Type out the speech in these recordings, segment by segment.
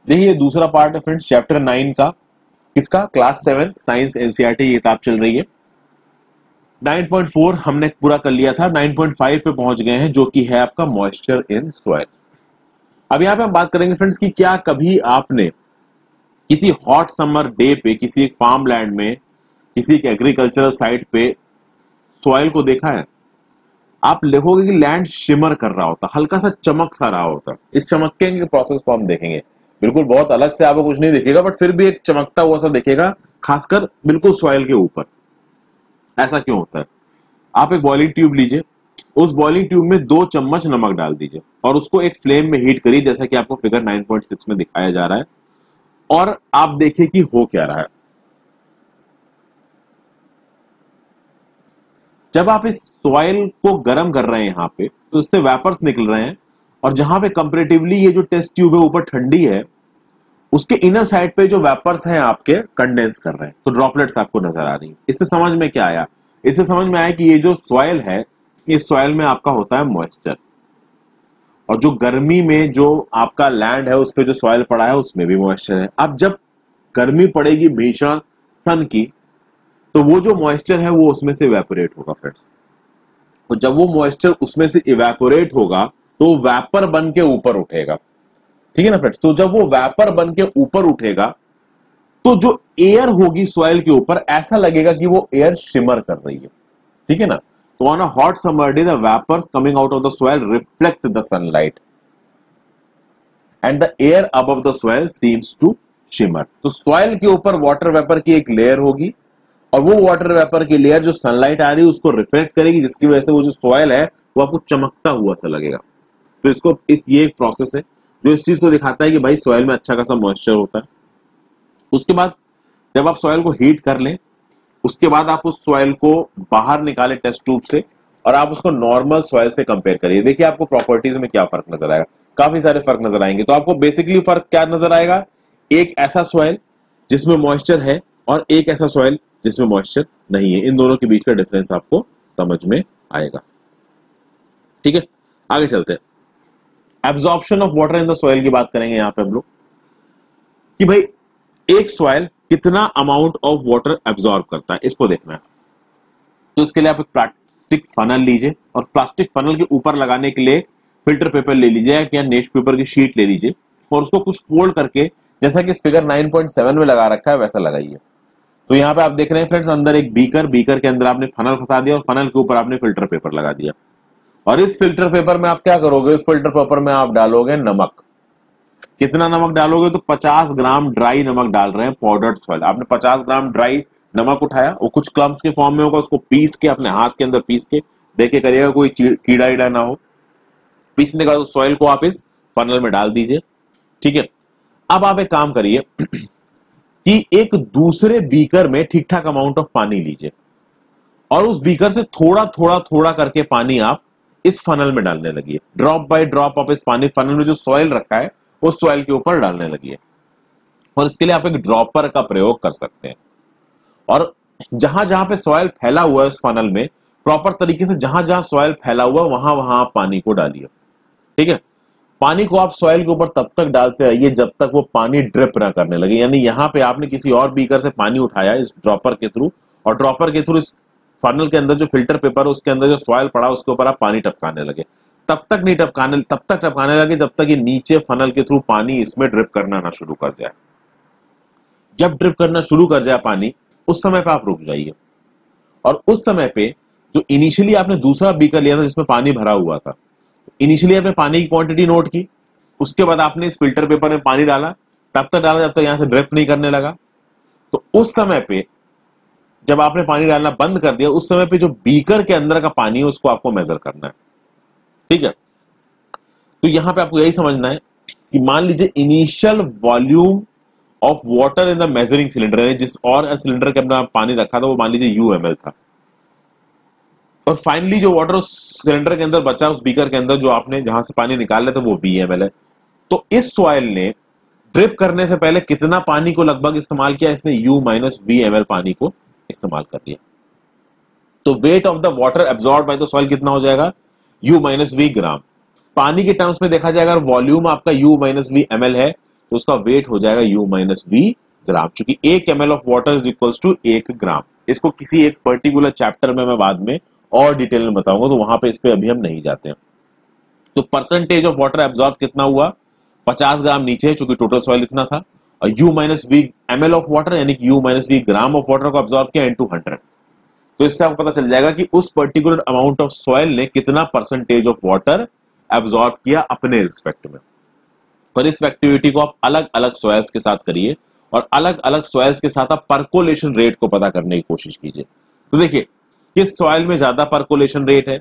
देखिए दूसरा पार्ट है फ्रेंड्स चैप्टर 9 का, किसका, क्लास 7 साइंस एनसीईआरटी की किताब चल रही है। 9.4 हमने पूरा कर लिया था, 9.5 पे पहुंच गए हैं जो कि है आपका मॉइस्चर इन सॉइल। अब यहाँ पे हम बात करेंगे फ्रेंड्स कि क्या कभी आपने किसी हॉट समर डे पे किसी एक फार्म लैंड में किसी एक एग्रीकल्चरल साइट पे सॉइल को देखा है। आप देखोगे कि लैंड शिमर कर रहा होता, हल्का सा चमक सा रहा होता। इस चमकने के प्रोसेस को हम देखेंगे, बिल्कुल बहुत अलग से आपको कुछ नहीं दिखेगा बट फिर भी एक चमकता हुआ सा दिखेगा, खासकर बिल्कुल सॉइल के ऊपर। ऐसा क्यों होता है? आप एक बॉइलिंग ट्यूब लीजिए, उस बॉइलिंग ट्यूब में 2 चम्मच नमक डाल दीजिए और उसको एक फ्लेम में हीट करिए जैसा कि आपको फिगर 9.6 में दिखाया जा रहा है, और आप देखिए कि हो क्या रहा है। जब आप इस सॉइल को गर्म कर रहे हैं यहां पे, तो इससे वेपर्स निकल रहे हैं, और जहां पे कंपैरेटिवली ये जो टेस्ट ट्यूब है ऊपर ठंडी है, उसके इनर साइड पे जो वेपर्स हैं आपके कंडेंस कर रहे हैं, तो ड्रॉपलेट्स आपको नजर आ रही है। इससे समझ में क्या आया? इससे समझ में आया कि ये जो सॉइल है, इस सॉइल में आपका होता है मॉइस्चर, और जो गर्मी में जो आपका लैंड है उस पे जो सॉइल पड़ा है उसमें भी मॉइस्चर है। अब जब गर्मी पड़ेगी भीषण सन की, तो वो जो मॉइस्चर है वो उसमें से इवेपोरेट होगा फ्रेंड्स। तो जब वो मॉइस्चर उसमें से इवेपोरेट होगा तो वेपर बन के ऊपर उठेगा, ठीक है ना फ्रेंड्स। तो जब वो वेपर बन के ऊपर उठेगा तो जो एयर होगी सॉइल के ऊपर, ऐसा लगेगा कि वो एयर शिमर कर रही है, ठीक है ना। तो on a hot summer day the vapours coming out of the soil reflect the sunlight and the air above the soil seems to shimmer. तो सॉइल के ऊपर वाटर वेपर की एक लेयर होगी, और वो वाटर वेपर की लेयर जो सनलाइट आ रही है उसको रिफ्लेक्ट करेगी, जिसकी वजह से वो जो सॉइल है वो आपको चमकता हुआ सा लगेगा। तो इसको ये एक प्रोसेस है जो इस चीज को दिखाता है कि भाई सॉइल में अच्छा खासा मॉइस्चर होता है। उसके बाद जब आप सॉइल को हीट कर लें, उसके बाद आप उस सॉइल को बाहर निकालें टेस्ट ट्यूब से, और आप उसको नॉर्मल सॉइल से कंपेयर करिए। देखिए आपको प्रॉपर्टीज में क्या फर्क नजर आएगा, काफी सारे फर्क नजर आएंगे। तो आपको बेसिकली फर्क क्या नजर आएगा? एक ऐसा सॉइल जिसमें मॉइस्चर है और एक ऐसा सॉइल जिसमें मॉइस्चर नहीं है। इन दोनों के बीच का डिफरेंस आपको समझ में आएगा, ठीक है। आगे चलते हैं, absorption of water in the soil की बात करेंगे यहां पे हम लोग, कि भाई एक सॉइल कितना अमाउंट ऑफ वाटर एब्जॉर्ब करता है, इसको देखना है। तो इसके लिए आप एक प्लास्टिक फनल लीजिए, और प्लास्टिक फनल के ऊपर लगाने के लिए फिल्टर पेपर ले लीजिए या न्यूज़ पेपर की शीट ले लीजिए, और उसको कुछ फोल्ड करके जैसा कि इस फिगर 9.7 में लगा रखा है वैसा लगाइए। तो यहाँ पे आप देख रहे हैं फ्रेंड्स, अंदर एक बीकर के अंदर आपने फनल फंसा दिया और फनल के ऊपर आपने फिल्टर पेपर लगा दिया। और इस फिल्टर पेपर में आप क्या करोगे? इस फिल्टर पेपर में आप डालोगे नमक। कितना नमक डालोगे? तो 50 ग्राम ड्राई नमक डाल रहे हैं, पाउडर्ड सॉइल। आपने 50 ग्राम ड्राई नमक उठाया, वो कुछ क्लम्स के फॉर्म में होगा, उसको पीस के अपने हाथ के अंदर पीस के देखे करिएगा कोई कीड़ा ईड़ा ना हो। पीसने के बाद सॉइल को आप इस फनल में डाल दीजिए, ठीक है। अब आप एक काम करिए कि एक दूसरे बीकर में ठीक ठाक अमाउंट ऑफ पानी लीजिए, और उस बीकर से थोड़ा थोड़ा थोड़ा करके पानी आप इस फनल में डालने लगी। ड्रॉप बाय ड्रॉप आप इस पानी फनल में जो सॉइल रखा है उस सॉइल के ऊपर डालने लगी। और इसके लिए आप एक ड्रॉपर का प्रयोग कर सकते हैं, और जहां जहां पे सॉइल फैला हुआ है उस फनल में प्रॉपर तरीके से जहां जहां सॉइल फैला हुआ वहां वहां आप पानी को डालिए, ठीक है। पानी को आप सॉइल के ऊपर तब तक डालते रहिए जब तक वो पानी ड्रिप ना करने लगे। यानी यहां पे आपने किसी और बीकर से पानी उठाया इस ड्रॉपर के थ्रू, और ड्रॉपर के थ्रू इस फनल के अंदर जो फिल्टर पेपर है उसके अंदर जो सॉइल पड़ा उसके ऊपर आप पानी टपकाने लगे। तब तक टपकाने लगे जब तक ये नीचे फनल के थ्रू पानी इसमें ड्रिप करना ना शुरू कर जाए। जब ड्रिप करना शुरू कर जाए पानी, उस समय पे आप रुक जाइए, और उस समय पे जो इनिशियली आपने दूसरा बीकर लिया था जिसमें पानी भरा हुआ था, इनिशियली आपने पानी की क्वांटिटी नोट की, उसके बाद आपने इस फिल्टर पेपर में पानी डाला, तब तक डाला जब तक यहां से ड्रिप नहीं करने लगा। तो उस समय पे जब आपने पानी डालना बंद कर दिया, उस समय पे जो बीकर के अंदर का पानी है उसको आपको मेजर करना है, ठीक है। तो यहां पे आपको यही समझना है कि मान लीजिए initial volume of water in the measuring cylinder है, जिस और सिलेंडर के अंदर पानी रखा था वो मान लीजिए UmL था, और फाइनली जो वाटर उस सिलेंडर के अंदर बचा उस बीकर के अंदर जो आपने जहां से पानी निकाल लिया था वो VmL है। तो इस सॉइल ने ड्रिप करने से पहले कितना पानी को लगभग इस्तेमाल किया? इसने U-VmL पानी को इस्तेमाल कर लिया। तो weight of the water absorb by the soil कितना हो जाएगा? U-V ग्राम। पानी के टर्म्स में देखा जाएगा, अगर वॉल्यूम आपका U-V ml है तो उसका वेट हो जाएगा U माइनस V ग्राम, क्योंकि 1 ml of water is equals to 1 gram. इसको किसी एक पर्टिकुलर चैप्टर में मैं बाद में और डिटेल में बताऊंगा, तो वहां पे इस पे अभी हम नहीं जाते हैं। तो परसेंटेज ऑफ वाटर एब्जॉर्ब कितना हुआ, 50 ग्राम नीचे, चूंकि टोटल सॉइल इतना था, और U minus V ml of water यानी कि U minus V gram of water को एब्जॉर्ब किया इनटू 100। तो इससे आपको पता चल जाएगा कि उस पर्टिकुलर अमाउंट ऑफ सॉइल ने कितना परसेंटेज ऑफ वाटर एब्जॉर्ब किया अपने रिस्पेक्ट में। और इस एक्टिविटी को आप अलग अलग सॉइल्स के साथ करिए और अलग अलग सॉइल्स के साथ आप परकोलेशन रेट को पता करने की कोशिश कीजिए। तो देखिए किस सॉइल में ज्यादा परकोलेशन रेट है,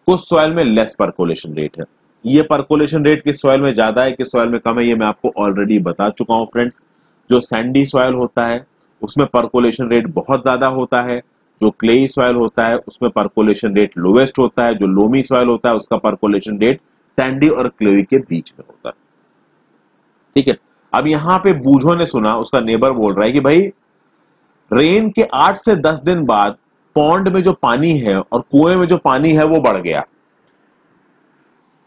कुछ सॉइल में लेस परकोलेशन रेट है। ये परकोलेशन रेट किस सॉइल में ज्यादा है, किस सॉइल में कम है, ये मैं आपको ऑलरेडी बता चुका हूं फ्रेंड्स। जो सैंडी सॉइल होता है उसमें परकोलेशन रेट बहुत ज्यादा होता है, जो क्लेई सॉइल होता है उसमें परकोलेशन रेट लोवेस्ट होता है, जो लोमी सॉइल होता है उसका परकोलेशन रेट सैंडी और क्लेई के बीच में होता है। ठीक है, अब यहां पे बूझो ने सुना, उसका नेबर बोल रहा है कि भाई रेन के 8 से 10 दिन बाद पॉन्ड में जो पानी है और कुएं में जो पानी है वो बढ़ गया।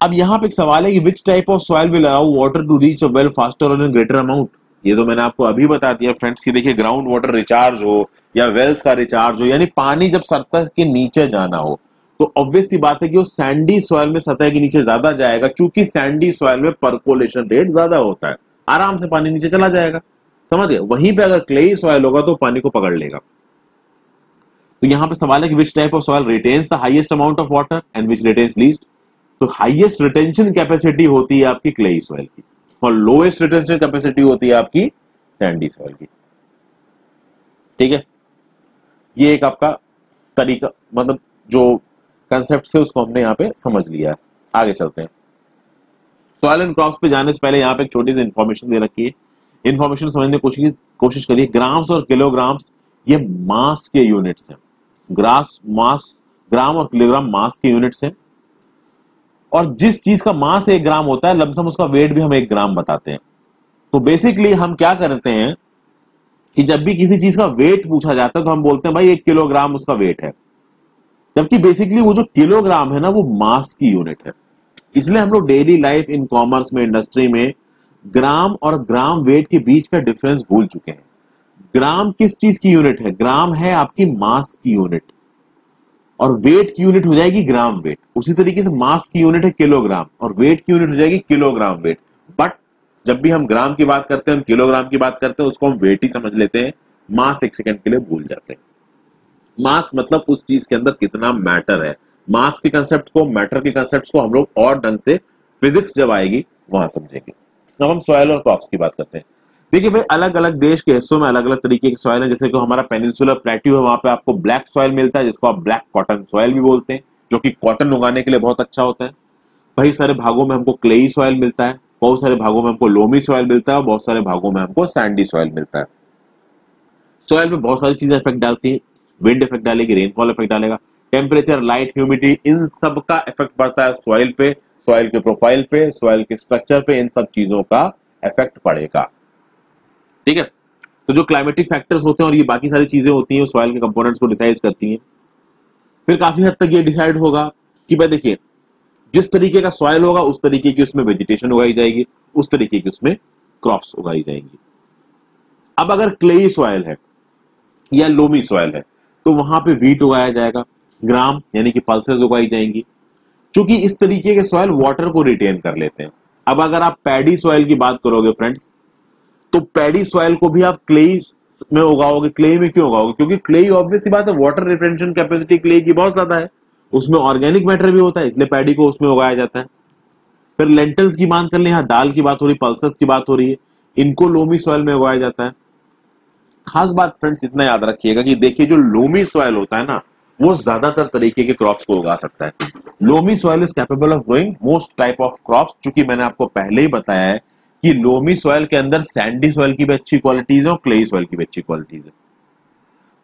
अब यहां पे एक सवाल है कि which type of soil will allow water to reach a well faster और इन ग्रेटर अमाउंट। ये तो मैंने आपको अभी बता दिया फ्रेंड्स कि देखिए ग्राउंड वाटर रिचार्ज हो या वेल्स का रिचार्ज हो, यानी पानी जब सतह के नीचे जाना हो, तो ऑब्वियस सी बात है कि वो सैंडी सॉइल में सतह के नीचे ज्यादा जाएगा, क्योंकि सैंडी सॉइल में परकोलेशन रेट ज्यादा होता है, आराम से पानी नीचे चला जाएगा। समझ गए। वहीं पे अगर क्लेई सॉइल होगा तो पानी को पकड़ लेगा। तो यहां पे सवाल है कि which type of soil retains the highest amount of water and which retains least. तो हाईएस्ट रिटेंशन कैपेसिटी होती है आपकी क्लेई सॉइल की और लोएस्ट रिटेंशन कैपेसिटी होती है आपकी सैंडी सॉइल की। ठीक है, ये एक आपका तरीका, मतलब जो कंसेप्ट से उसको हमने यहाँ पे समझ लिया है। आगे चलते हैं। सॉइल एंड क्रॉप्स पे जाने से पहले यहाँ पे एक छोटी सी इंफॉर्मेशन दे रखी है, इंफॉर्मेशन समझने की कोशिश करिए। ग्राम्स और किलोग्राम्स ये मास के यूनिट्स हैं। ग्राम और किलोग्राम मास के यूनिट्स हैं, और जिस चीज का मास 1 ग्राम होता है लमसम उसका वेट भी हम 1 ग्राम बताते हैं। तो बेसिकली हम क्या करते हैं कि जब भी किसी चीज का वेट पूछा जाता है तो हम बोलते हैं भाई 1 किलोग्राम उसका वेट है, जबकि बेसिकली वो जो किलोग्राम है ना वो मास की यूनिट है। इसलिए हम लोग डेली लाइफ, इन कॉमर्स में, इंडस्ट्री में ग्राम और ग्राम वेट के बीच का डिफरेंस भूल चुके हैं। ग्राम किस चीज की यूनिट है? ग्राम है आपकी मास की यूनिट, और वेट की यूनिट हो जाएगी ग्राम वेट। उसी तरीके से मास की यूनिट है किलोग्राम और वेट की यूनिट हो जाएगी किलोग्राम वेट। बट जब भी हम ग्राम की बात करते हैं, हम किलोग्राम की बात करते हैं, उसको हम वेट ही समझ लेते हैं, मास एक सेकंड के लिए भूल जाते हैं। मास मतलब उस चीज के अंदर कितना मैटर है। मास के कंसेप्ट को, मैटर के कंसेप्ट को हम लोग और ढंग से फिजिक्स जब आएगी वहां समझेंगे। अब हम सॉइल और क्रॉप्स की बात करते हैं। देखिए भाई, अलग अलग देश के हिस्सों में अलग अलग तरीके के सॉइल है। जैसे कि हमारा पेनिनसुलर प्लेट्यू है, वहां पे आपको ब्लैक सॉइल मिलता है, जिसको आप ब्लैक कॉटन सॉइल भी बोलते हैं, जो कि कॉटन उगाने के लिए बहुत अच्छा होता है। कई सारे भागों में हमको क्लेई सॉइल मिलता है, बहुत सारे भागों में हमको लोमी सॉइल मिलता है, और बहुत सारे भागों में हमको सैंडी सॉइल मिलता है। सॉइल में बहुत सारी चीजें इफेक्ट डालती है। विंड इफेक्ट डालेगी, रेनफॉल इफेक्ट डालेगा, टेम्परेचर, लाइट, ह्यूमिडिटी, इन सब का इफेक्ट पड़ता है सॉइल पे, सॉइल के प्रोफाइल पे, सॉइल के स्ट्रक्चर पे, इन सब चीजों का इफेक्ट पड़ेगा। ठीक है, तो जो क्लाइमेटिक फैक्टर्स होते हैं और ये बाकी सारी चीजें होती हैं, सॉइल के कंपोनेंट्स को डिसाइड करती हैं। फिर काफी हद तक ये डिसाइड होगा कि भाई देखिए, जिस तरीके का सॉइल होगा उस तरीके की उसमें वेजिटेशन उगाई जाएगी, उस तरीके की उसमें क्रॉप्स उगाई जाएंगी। अब अगर क्लेई सॉइल है या लोमी सॉइल है तो वहां पे व्हीट उगाया जाएगा, ग्राम यानी कि पल्सेस उगाई जाएंगी, क्योंकि इस तरीके के सॉइल वाटर को रिटेन कर लेते हैं। अब अगर आप पैडी सॉइल की बात करोगे फ्रेंड्स, तो पैडी सॉइल को भी आप क्लेई में उगाओगे। क्लेई में क्यों उगाओगे? क्योंकि क्लेई ऑब्वियस सी बात है, वाटर रिटेंशन कैपेसिटी क्लेई की बहुत ज्यादा है, उसमें ऑर्गेनिक मैटर भी होता है, इसलिए पैडी को उसमें उगाया जाता है। फिर लेंटल्स की बात कर ले, यहाँ दाल की बात हो रही, पल्सेस की बात हो रही है, इनको लोमी सॉइल में उगाया जाता है। खास बात फ्रेंड्स इतना याद रखिएगा कि देखिए, जो लोमी सॉइल होता है ना, वो ज्यादातर तरीके के क्रॉप्स को उगा सकता है। Loamy soil is capable of growing most type of crops, क्योंकि मैंने आपको पहले ही बताया है कि लोमी सॉइल के अंदर सैंडी सॉइल की भी अच्छी क्वालिटीज है और क्लेई सॉइल की भी अच्छी क्वालिटीज है।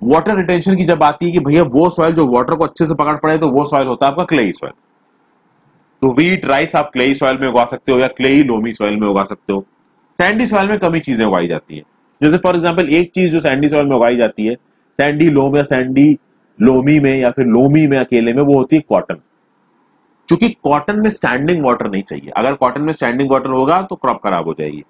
वाटर रिटेंशन की जब आती है कि भैया वो सॉइल जो वाटर को अच्छे से पकड़ पड़े, तो वो सॉइल होता है आपका क्लेई सॉइल। तो व्हीट, राइस आप क्लेई सॉइल में उगा सकते हो या क्लेई लोमी सॉइल में उगा सकते हो। सैंडी सॉइल में कम ही चीजें उगाई जाती है। जैसे फॉर एग्जांपल एक चीज जो सैंडी सॉइल में उगाई जाती है, सैंडी लोम या सैंडी लोमी में या फिर लोमी में अकेले में, वो होती है कॉटन। क्योंकि कॉटन में स्टैंडिंग वाटर नहीं चाहिए। अगर कॉटन में स्टैंडिंग वाटर होगा तो क्रॉप खराब हो जाएगी।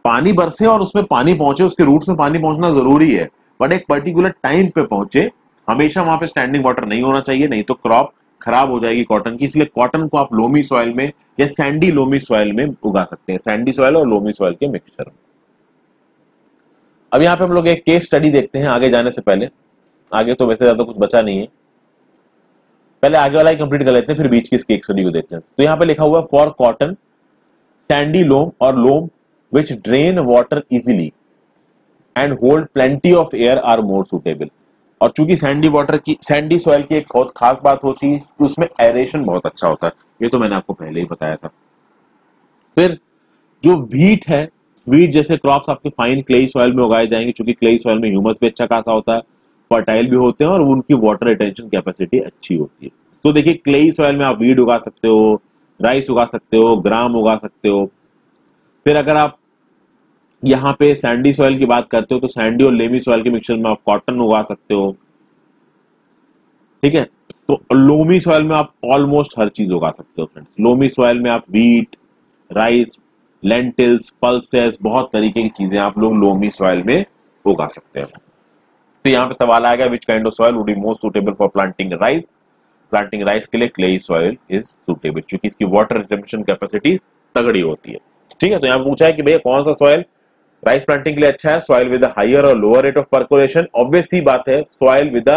पानी बरसे और उसमें पानी पहुंचे, उसके रूट्स में पानी पहुंचना जरूरी है, बट एक पर्टिकुलर टाइम पे पहुंचे। हमेशा वहां पे स्टैंडिंग वाटर नहीं होना चाहिए, नहीं तो क्रॉप खराब हो जाएगी कॉटन की। इसलिए कॉटन को आप लोमी सॉइल में या सैंडी लोमी सॉइल में उगा सकते हैं, सैंडी सॉइल और लोमी सॉइल के मिक्सचर में। अब यहाँ पे हम लोग एक केस स्टडी देखते हैं आगे जाने से पहले। आगे तो वैसे ज्यादा कुछ बचा नहीं है, पहले आगे वाला ही कंप्लीट कर लेते हैं, फिर बीच की केस स्टडी को देखते हैं। तो यहाँ पे लिखा हुआ है फॉर कॉटन सैंडी लोम और loam which drain water easily and hold plenty of air are more suitable. और चूंकि सैंडी सॉइल की एक बहुत खास बात होती है कि उसमें एरेशन बहुत अच्छा होता है, ये तो मैंने आपको पहले ही बताया था। फिर जो व्हीट है, व्हीट जैसे क्रॉप्स आपके फाइन क्लेई सॉइल में उगाए जाएंगे, क्योंकि क्लेई सॉइल में ह्यूमस भी अच्छा खासा होता है, फर्टाइल भी होते हैं और उनकी वाटर रिटेंशन कैपेसिटी अच्छी होती है। तो देखिए क्लेई सॉइल में आप व्हीट उगा सकते हो, राइस उगा सकते हो, ग्राम उगा सकते हो। फिर अगर आप यहाँ पे सैंडी सॉइल की बात करते हो तो सैंडी और लेमी सॉइल के मिक्सचर में आप कॉटन उगा सकते हो, ठीक है। तो लोमी सॉइल में आप ऑलमोस्ट हर चीज उगा सकते हो फ्रेंड्स। लोमी सॉइल में आप व्हीट, राइस, लेंटिल्स, पल्सेस, बहुत तरीके की चीजें आप लोग लोमी सॉइल में उगा सकते हैं। तो यहाँ पे सवाल आएगा which kind of soil would be most suitable for planting rice. Planting rice के लिए क्लेई सॉइल इज सुटेबल, क्योंकि इसकी वाटर रिटेंशन कैपेसिटी तगड़ी होती है, ठीक है। तो यहाँ पूछा है कि भैया कौन सा सॉइल राइस प्लांटिंग के लिए अच्छा है। सॉइल विद हायर और lower rate of percolation, obvious सी बात है soil with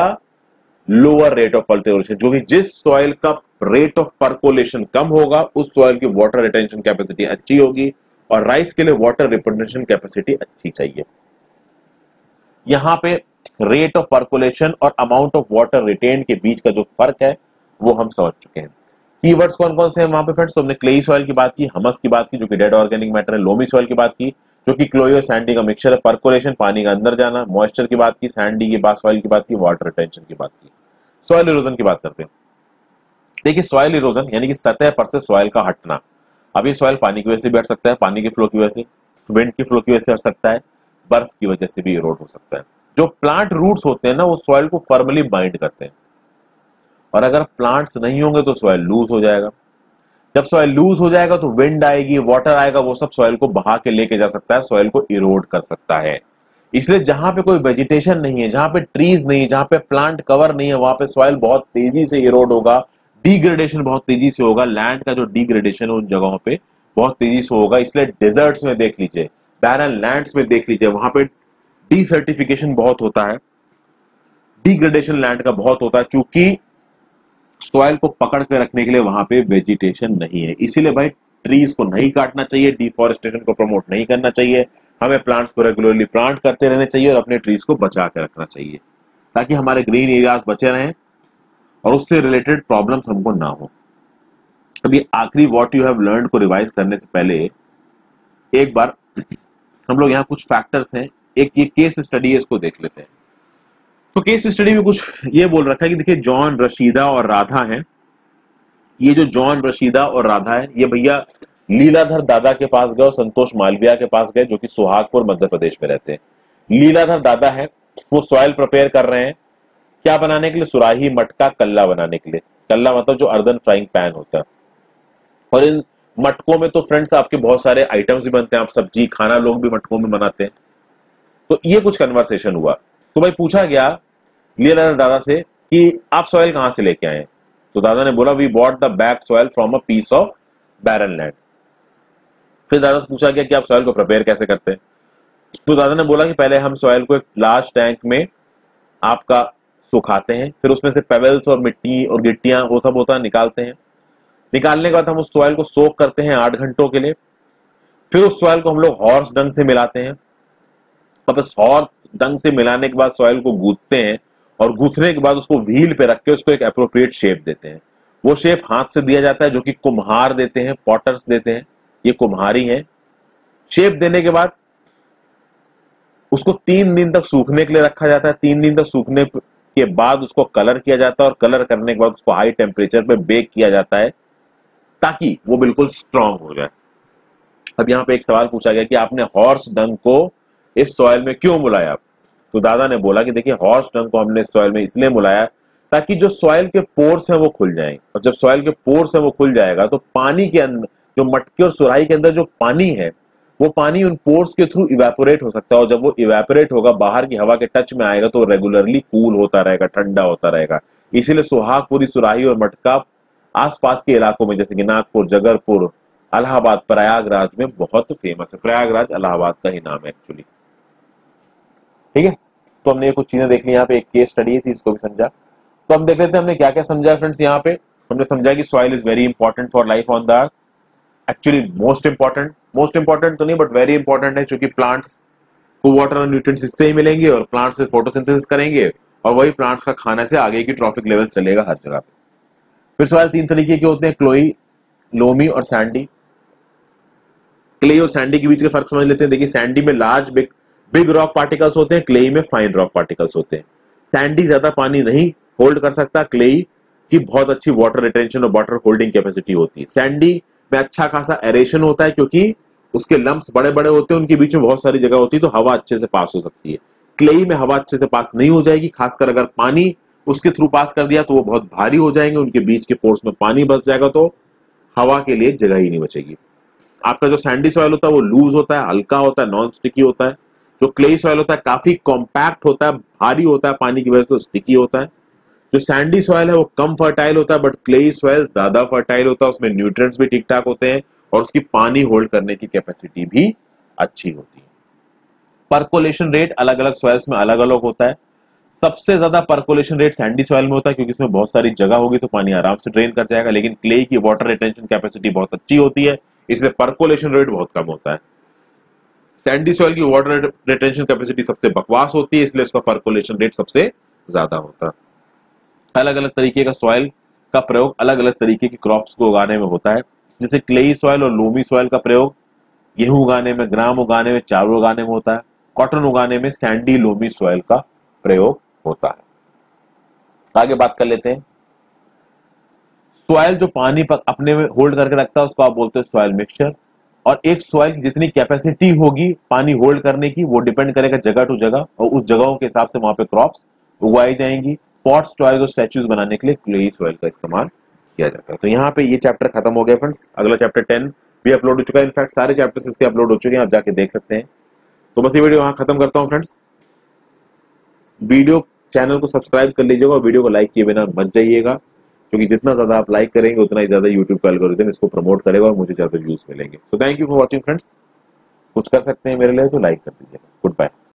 lower rate of percolation, जो कि जिस सॉइल का रेट ऑफ परकोलेशन कम होगा उस सॉइल की वाटर रिटेंशन कैपेसिटी अच्छी होगी, और राइस के लिए वाटर रिटेंशन कैपेसिटी अच्छी चाहिए। यहां पे रेट ऑफ परकोलेशन और अमाउंट ऑफ वाटर रिटेन के बीच का जो फर्क है वो हम समझ चुके हैं। कीवर्ड्स कौन कौन से हैं वहां पे फ्रेंड्स? तो हमने क्लेई सॉइल की बात की, हमस की बात की जो कि डेड ऑर्गेनिक मैटर है, लोमी सॉइल की बात की जो कि क्लोई और सैंडी का मिक्सचर है, परकोलेशन पानी का अंदर जाना, मॉइस्चर की बात की, सैंडी की बात, सॉइल की बात की, वाटर रिटेंशन की बात की। सॉइल इरोजन की बात करते हैं। देखिए सॉइल इरोजन यानी कि सतह पर से सॉइल का हटना। अब ये सॉइल पानी की वजह से भी हट सकता है, पानी के फ्लो की वजह से, विंड की फ्लो की वजह से हट सकता है, बर्फ की वजह से भी इरोड हो सकता है। जो प्लांट रूट्स होते हैं ना वो सॉइल को फर्मली बाइंड करते हैं, और अगर प्लांट्स नहीं होंगे तो सॉइल लूज हो जाएगा। जब सॉइल लूज हो जाएगा तो विंड आएगी, वाटर आएगा, वो सब सॉइल को बहा के लेके जा सकता है, सॉइल को इरोड कर सकता है। इसलिए जहां पे कोई वेजिटेशन नहीं है, जहां पे ट्रीज नहीं है, जहां पे प्लांट कवर नहीं है, वहां पे सॉइल बहुत तेजी से इरोड होगा, डिग्रेडेशन बहुत तेजी से होगा। लैंड का जो डिग्रेडेशन है उन जगहों पे बहुत तेजी से होगा। इसलिए डेजर्ट्स में देख लीजिए, बैरन लैंड्स में देख लीजिए, वहां पे डिसर्टिफिकेशन बहुत होता है, डिग्रेडेशन लैंड का बहुत होता है, चूंकि सॉइल को पकड़ के रखने के लिए वहां पे वेजिटेशन नहीं है। इसीलिए भाई ट्रीज को नहीं काटना चाहिए, डिफॉरेस्टेशन को प्रमोट नहीं करना चाहिए, हमें प्लांट्स को रेगुलरली प्लांट करते रहना चाहिए और अपने ट्रीज को बचा के रखना चाहिए, ताकि हमारे ग्रीन एरियाज बचे रहें और उससे रिलेटेड प्रॉब्लम्स हमको ना हो। अभी आखिरी व्हाट यू हैव लर्न्ड को रिवाइज करने से पहले एक बार हम लोग यहाँ कुछ फैक्टर्स हैं, एक ये केस स्टडी है, इसको देख लेते हैं। तो केस स्टडी में कुछ ये बोल रखा है कि देखिए जॉन, रशीदा और राधा हैं। ये जो जॉन, रशीदा और राधा है ये भैया लीलाधर दादा के पास गए और संतोष मालविया के पास गए, जो कि सुहागपुर मध्य प्रदेश में रहते हैं। लीलाधर दादा है, वो सॉइल प्रिपेयर कर रहे हैं, क्या बनाने के लिए? सुराही, मटका, कल्ला बनाने के लिए। कल्ला मतलब जो अर्दन फ्राइंग पैन होता है। और इन मटकों में तो फ्रेंड्स आपके बहुत सारे आइटम्स भी बनते हैं, आप सब्जी खाना लोग भी मटकों में बनाते हैं। तो ये कुछ कन्वर्सेशन हुआ, तो भाई पूछा गया लीलाधर दादा से कि आप सॉइल कहां से लेके आए? तो दादा ने बोला we bought the back soil from a piece of barren land. फिर दादा से पूछा गया कि आप सॉइल को प्रिपेयर कैसे करते हैं? तो दादा ने बोला कि पहले हम सॉइल को एक लार्ज टैंक में आपका सुखाते हैं, फिर उसमें से पेबल्स और मिट्टी और गिट्टियां वो सब होता है निकालते हैं। निकालने के बाद हम उस सॉइल को सोक करते हैं 8 घंटों के लिए। फिर उस सॉइल को हम लोग हॉर्स डंग से मिलाते हैं। अब इस हॉर्स डंग से मिलाने के बाद सॉइल को गूंथते हैं, और गूंथने के बाद उसको व्हील पे रख के उसको एक अप्रोप्रिएट शेप देते हैं। वो शेप हाथ से दिया जाता है, जो कि कुम्हार देते हैं, पॉटर्स देते हैं, ये कुम्हारी है। शेप देने के बाद उसको 3 दिन तक सूखने के लिए रखा जाता है। 3 दिन तक सूखने के बाद उसको कलर किया जाता है, और कलर करने के बाद उसको हाई टेम्परेचर पे बेक किया जाता है ताकि वो बिल्कुल स्ट्रांग हो जाए। अब यहाँ पे एक सवाल पूछा गया कि आपने हॉर्स डंग को इस सॉइल में क्यों मिलाया? तो दादा ने बोला कि देखिए हॉर्स डंग को हमने इस सॉइल में इसलिए मिलाया ताकि जो सॉइल के पोर्स हैं वो खुल जाएं, और जब सॉइल के पोर्स हैं वो खुल जाएगा तो पानी के अंदर जो मटके और सुराही के अंदर जो पानी है वो पानी उन पोर्स के थ्रू इवेपोरेट हो सकता है, और जब वो इवेपोरेट होगा बाहर की हवा के टच में आएगा तो रेगुलरली कूल होता रहेगा, ठंडा होता रहेगा। इसीलिए सुहागपुरी, सुराही और मटका आसपास के इलाकों में जैसे कि नागपुर, जगरपुर, इलाहाबाद, प्रयागराज में बहुत फेमस है। प्रयागराज इलाहाबाद का ही नाम है एक्चुअली। ठीक है, तो हमने ये कुछ चीजें देख ली, यहाँ पे एक केस स्टडी थी, इसको भी समझा। तो हम देख लेते हैं हमने क्या क्या समझा फ्रेंड्स। यहाँ पे हमने समझा कि soil is very important for life on the earth. Actually most important तो नहीं बट वेरी इंपॉर्टेंट है, क्योंकि प्लांट्स को वाटर और न्यूट्रिएंट्स इससे ही मिलेंगे और प्लांट्स से फोटोसिंथेसिस करेंगे और वही प्लांट्स का खाने से आगे की ट्रॉफिक लेवल चलेगा हर जगह पे। फिर सॉइल 3 तरीके के होते हैं, क्लोई, लोमी और सैंडी। क्ले और सैंडी के बीच का फर्क समझ लेते हैं। देखिए, सैंडी में लार्ज बिग रॉक पार्टिकल्स होते हैं, क्लेई में फाइन रॉक पार्टिकल्स होते हैं। सैंडी ज्यादा पानी नहीं होल्ड कर सकता, क्लेई की बहुत अच्छी वाटर रिटेंशन और वाटर होल्डिंग कैपेसिटी होती है। सैंडी में अच्छा खासा एरेशन होता है, क्योंकि उसके लम्प्स बड़े बड़े होते हैं, उनके बीच में बहुत सारी जगह होती है, तो हवा अच्छे से पास हो सकती है। क्लेई में हवा अच्छे से पास नहीं हो जाएगी, खासकर अगर पानी उसके थ्रू पास कर दिया तो वो बहुत भारी हो जाएंगे, उनके बीच के पोर्स में पानी बस जाएगा, तो हवा के लिए जगह ही नहीं बचेगी। आपका जो सैंडी सॉइल होता है वो लूज होता है, हल्का होता है, नॉन स्टिकी होता है। जो क्लेई सॉइल होता है काफी कॉम्पैक्ट होता है, भारी होता है, पानी की वजह से तो स्टिकी होता है। जो सैंडी सॉइल है वो कम फर्टाइल होता है, बट क्लेई सॉइल ज्यादा फर्टाइल होता है, उसमें न्यूट्रिएंट्स भी ठीक ठाक होते हैं और उसकी पानी होल्ड करने की कैपेसिटी भी अच्छी होती है। पर्कोलेशन रेट अलग अलग सॉइल्स में अलग अलग होता है। सबसे ज्यादा पर्कोलेशन रेट सैंडी सॉइल में होता है, क्योंकि इसमें बहुत सारी जगह होगी तो पानी आराम से ड्रेन कर जाएगा, लेकिन क्ले की वाटर रिटेंशन कैपेसिटी बहुत अच्छी होती है, इसलिए पर्कोलेशन रेट बहुत कम होता है। सैंडी सॉइल की वाटर रिटेंशन कैपेसिटी सबसे बकवास होती है, इसलिए इसका पर्कोलेशन रेट सबसे ज्यादा होता है। अलग अलग तरीके का सॉइल का प्रयोग अलग अलग तरीके की क्रॉप्स को उगाने में होता है। जैसे क्लेई सॉइल और लोमी सॉइल का प्रयोग गेहूं उगाने में, ग्राम उगाने में, चावल उगाने में होता है। कॉटन उगाने में सैंडी लोमी सॉइल का प्रयोग होता है। आगे बात कर लेते हैं। सॉइल जो पानी अपने में होल्ड करके रखता है उसको आप बोलते हैं सॉइल मिक्सचर। और एक सॉइल की जितनी कैपेसिटी होगी पानी होल्ड करने की वो डिपेंड करेगा जगह टू जगह, और उस जगहों के हिसाब से वहां पे क्रॉप्स उगाई जाएंगी। पॉट्स, टॉयज और स्टैच्यूज बनाने के लिए क्लेई सॉइल का इस्तेमाल किया जाता है। तो यहाँ पे ये चैप्टर खत्म हो गया फ्रेंड्स। अगला चैप्टर 10 भी अपलोड हो चुका है, इनफैक्ट सारे चैप्टर्स इसके अपलोड हो चुके हैं, आप जाके देख सकते हैं। तो बस ये वीडियो यहाँ खत्म करता हूँ फ्रेंड्स। वीडियो चैनल को सब्सक्राइब कर लीजिएगा और वीडियो को लाइक किए बिना मत जाइएगा, क्योंकि जितना ज्यादा आप लाइक करेंगे उतना ही ज्यादा यूट्यूब का एल्गोरिथम इसको प्रमोट करेगा और मुझे ज्यादा व्यूज मिलेंगे। तो thank you for watching friends. कुछ कर सकते हैं मेरे लिए तो लाइक कर दीजिएगा। Good bye.